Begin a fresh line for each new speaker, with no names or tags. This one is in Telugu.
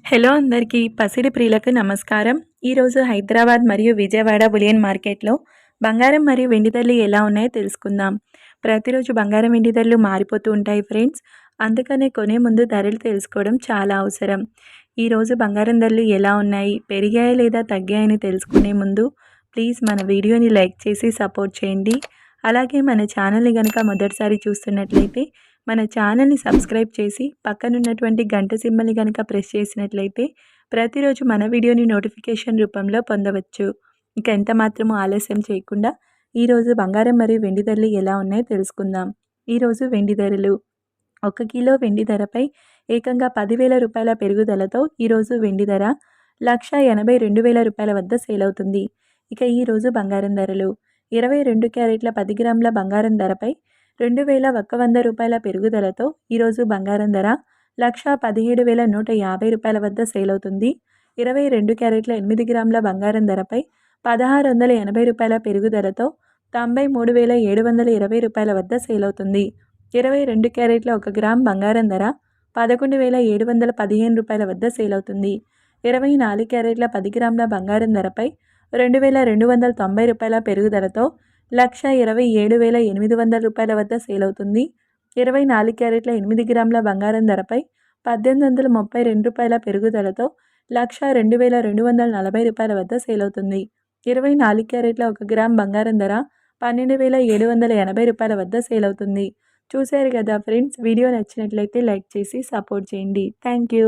హలో అందరికీ పసిడి ప్రియులకు నమస్కారం. ఈరోజు హైదరాబాద్ మరియు విజయవాడ బులియన్ మార్కెట్లో బంగారం మరియు వెండి ధరలు ఎలా ఉన్నాయో తెలుసుకుందాం. ప్రతిరోజు బంగారం వెండి ధరలు మారిపోతూ ఉంటాయి ఫ్రెండ్స్. అందుకనే కొనే ముందు ధరలు తెలుసుకోవడం చాలా అవసరం. ఈరోజు బంగారం ధరలు ఎలా ఉన్నాయి, పెరిగాయా లేదా తగ్గాయని తెలుసుకునే ముందు ప్లీజ్ మన వీడియోని లైక్ చేసి సపోర్ట్ చేయండి. అలాగే మన ఛానల్ని కనుక మొదటిసారి చూస్తున్నట్లయితే మన ఛానల్ని సబ్స్క్రైబ్ చేసి పక్కనున్నటువంటి గంట సింబల్ని కనుక ప్రెస్ చేసినట్లయితే ప్రతిరోజు మన వీడియోని నోటిఫికేషన్ రూపంలో పొందవచ్చు. ఇక ఎంత మాత్రమూ ఆలస్యం చేయకుండా ఈరోజు బంగారం మరియు వెండి ధరలు ఎలా ఉన్నాయో తెలుసుకుందాం. ఈరోజు వెండి ధరలు 1 కిలో వెండి ధరపై ఏకంగా 10,000 రూపాయల పెరుగుదలతో ఈరోజు వెండి ధర 1,82,000 రూపాయల వద్ద సేల్ అవుతుంది. ఇక ఈరోజు బంగారం ధరలు 22 క్యారెట్ల 10 గ్రాముల బంగారం ధరపై 2,100 రూపాయల పెరుగుదలతో ఈరోజు బంగారం ధర 1,17,150 రూపాయల వద్ద సేల్ అవుతుంది. 22 క్యారెట్ల 8 గ్రాముల బంగారం ధరపై 1,680 రూపాయల పెరుగుదలతో 93,720 రూపాయల వద్ద సేల్ అవుతుంది. 22 క్యారెట్ల 1 గ్రామ్ బంగారం ధర 11,715 రూపాయల వద్ద సేల్ అవుతుంది. 24 క్యారెట్ల 10 గ్రాముల బంగారం ధరపై 2,290 రూపాయల పెరుగుదలతో 1,27,800 రూపాయల వద్ద సేల్ అవుతుంది. 24 క్యారెట్ల 8 గ్రాముల బంగారం ధరపై 1,832 రూపాయల పెరుగుదలతో 1,02,240 రూపాయల వద్ద సేల్ అవుతుంది. 24 క్యారెట్ల 1 గ్రామ్ బంగారం ధర 12,780 రూపాయల వద్ద సేల్ అవుతుంది. చూశారు కదా ఫ్రెండ్స్, వీడియో నచ్చినట్లయితే లైక్ చేసి సపోర్ట్ చేయండి. Thank you.